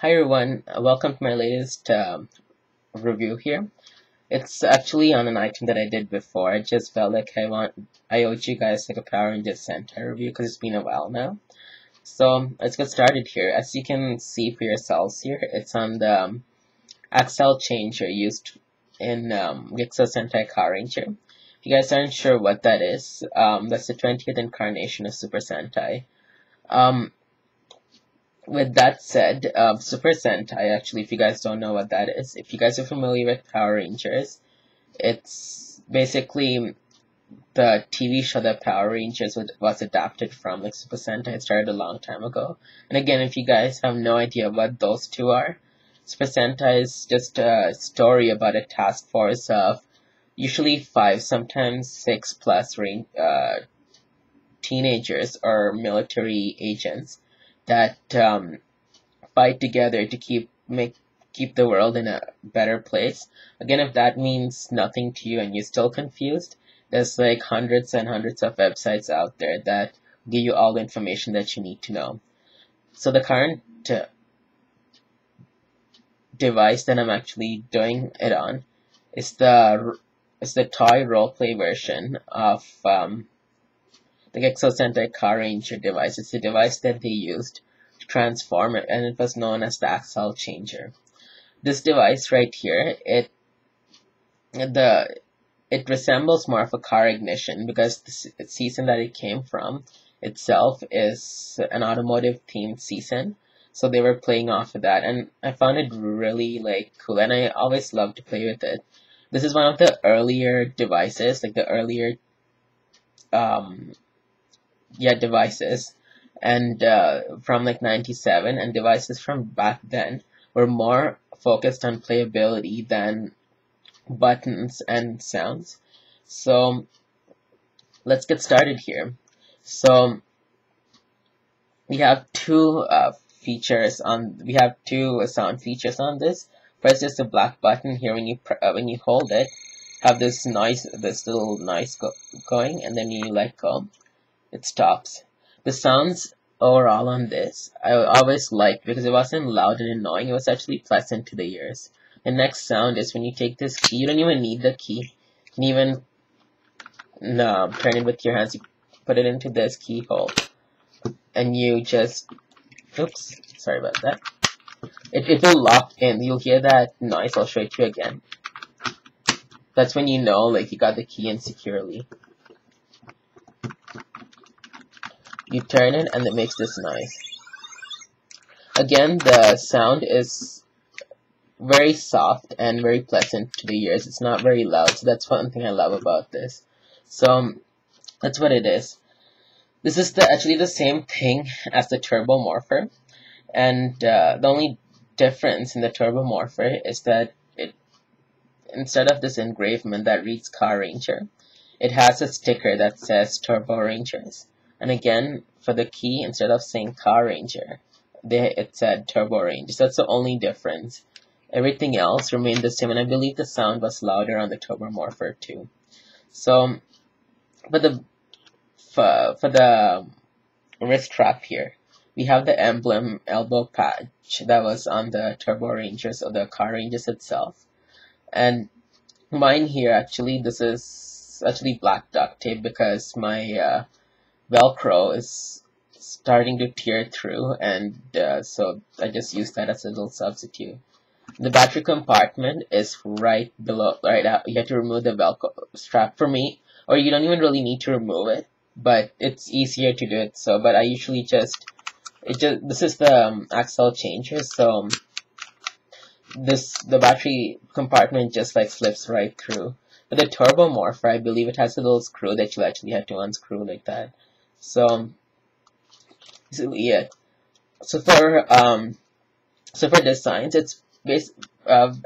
Hi everyone, welcome to my latest review here. It's actually on an item that I did before. I just felt like I owed you guys like a Power Rangers Sentai review because it's been a while now. So let's get started here. As you can see for yourselves here, it's on the Accel Changer used in Gekisou Sentai Carranger. If you guys aren't sure what that is, that's the 20th incarnation of Super Sentai. With that said, Super Sentai, actually, if you guys don't know what that is, if you guys are familiar with Power Rangers, it's basically the TV show that Power Rangers was adapted from, like Super Sentai. It started a long time ago. And again, if you guys have no idea what those two are, Super Sentai is just a story about a task force of usually 5, sometimes 6 plus teenagers or military agents that fight together to keep the world in a better place. Again, if that means nothing to you and you're still confused, there's like hundreds and hundreds of websites out there that give you all the information that you need to know. So the current device that I'm actually doing it on is the toy roleplay version of the Accel Sentai Carranger device. It's a device that they used to transform it, and it was known as the Accel Changer. This device right here, it resembles more of a car ignition because the season that it came from itself is an automotive themed season. So they were playing off of that, and I found it really cool, and I always love to play with it. This is one of the earlier devices, like the earlier devices, and from like 97, and devices from back then were more focused on playability than buttons and sounds. So let's get started here. So we have two sound features on this. First is the black button here. When you hold it, have this little noise going, and then you let go, it stops. The sounds overall on this I always liked because it wasn't loud and annoying. It was actually pleasant to the ears. The next sound is when you take this key. You don't even need the key. You can even turn it with your hands. You put it into this keyhole, and you just sorry about that. It will lock in. You'll hear that noise. I'll show it to you again. That's when you know you got the key in securely. You turn it and it makes this noise. Again, the sound is very soft and very pleasant to the ears. It's not very loud, so that's one thing I love about this. So that's what it is. This is actually the same thing as the Turbo Morpher, and the only difference in the Turbo Morpher is that instead of this engravement that reads Carranger, it has a sticker that says Turbo Rangers. And again, for the key, instead of saying Carranger, it said Turbo Rangers. That's the only difference. Everything else remained the same, and I believe the sound was louder on the Turbo Morpher too. So, for the wrist strap here, we have the emblem elbow patch that was on the Turbo Rangers or the Carrangers itself. And mine here, actually, this is actually black duct tape because my Velcro is starting to tear through, and so I just used that as a little substitute. The battery compartment is right below, right out. You have to remove the Velcro strap for me, or you don't even really need to remove it, but it's easier to do it. So, but I usually this is the Accel Changer, so the battery compartment just slips right through. But the Turbo Morpher, I believe it has a little screw that you actually have to unscrew like that. So basically it. So for designs, it's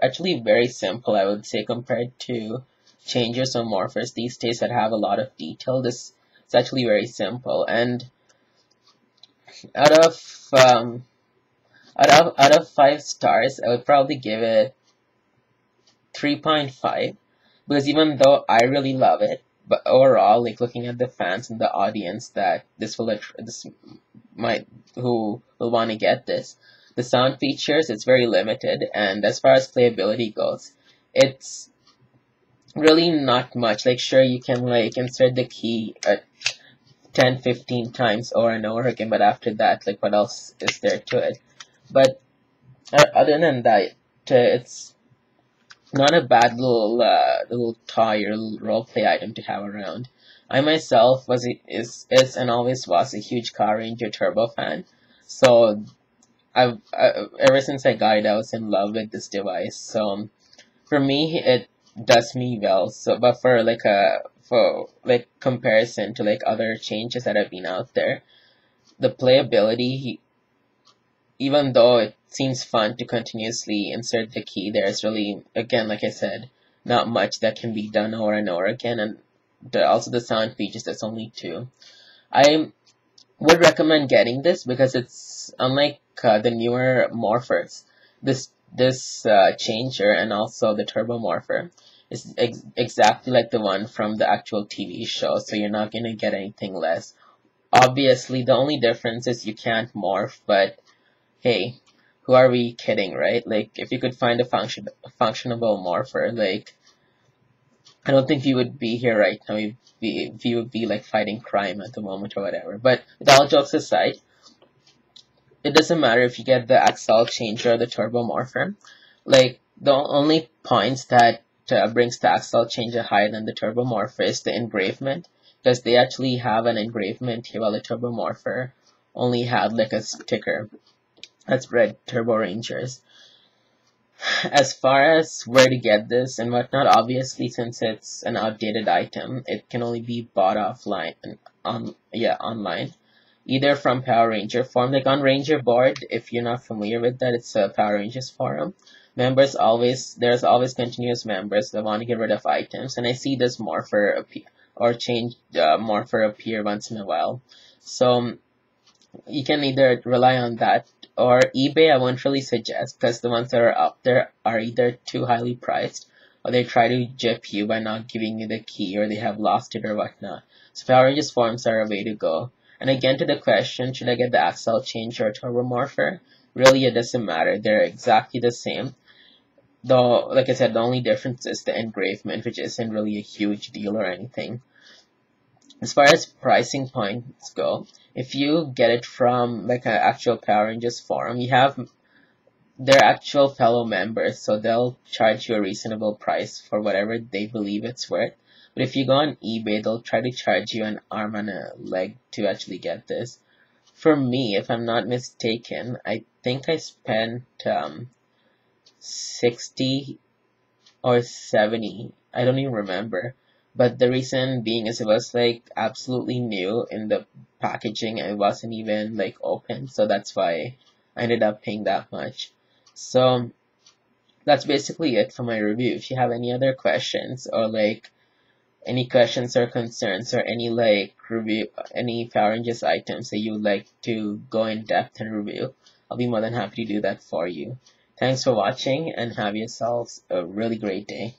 actually very simple, I would say, compared to changers or morphers these days that have a lot of detail. This is actually very simple, and out of 5 stars, I would probably give it 3.5, because even though I really love it, but overall, looking at the fans and the audience that who will want to get this, the sound features, it's very limited, and as far as playability goes, it's really not much. Like, sure, you can like insert the key 10-15 times over and over again, but after that, like, what else is there to it? But other than that, it's not a bad little toy or little role play item to have around. I myself is and always was a huge Carranger Turbo fan, so ever since I got it, I was in love with this device. So for me, it does me well. So, but for like comparison to like other changes that have been out there, the playability, even though it seems fun to continuously insert the key, there's really, again, like I said, not much that can be done over and over again, and also the sound features, there's only two. I would recommend getting this because it's unlike the newer morphers. This changer and also the turbo morpher is exactly like the one from the actual TV show, so you're not gonna get anything less. Obviously, the only difference is you can't morph, but hey, who are we kidding, right? Like, if you could find a functionable morpher, like, I don't think we would be here right now. We would be like fighting crime at the moment or whatever. But with all jokes aside, it doesn't matter if you get the Accel Changer or the Turbo Morpher. Like, the only points that brings the Accel Changer higher than the Turbo Morpher is the engravement, because they actually have an engravement here, while the Turbo Morpher only had like a sticker that's read Turbo Rangers. As far as where to get this and whatnot, obviously, since it's an outdated item, it can only be bought offline online, either from Power Ranger forum. Like on Ranger board, if you're not familiar with that, it's a Power Rangers forum. There's always continuous members that want to get rid of items, and I see this morpher appear or change morpher appear once in a while. So you can either rely on that, or eBay I won't really suggest, because the ones that are up there are either too highly priced, or they try to gyp you by not giving you the key, or they have lost it or whatnot. So Power Rangers forums are a way to go. And again, to the question, should I get the Accel Changer or Turbo Morpher? Really, it doesn't matter. They're exactly the same. Though, like I said, the only difference is the engravement, which isn't really a huge deal or anything. As far as pricing points go, if you get it from like an actual Power Rangers forum, you have their actual fellow members, so they'll charge you a reasonable price for whatever they believe it's worth. But if you go on eBay, they'll try to charge you an arm and a leg to actually get this. For me, if I'm not mistaken, I think I spent 60 or 70, I don't even remember. But the reason being is it was like absolutely new in the packaging, and it wasn't even like open, so that's why I ended up paying that much. So that's basically it for my review. If you have any other questions, or like any questions or concerns, or any like any Power Rangers items that you would like to go in depth and review, I'll be more than happy to do that for you. Thanks for watching, and have yourselves a really great day.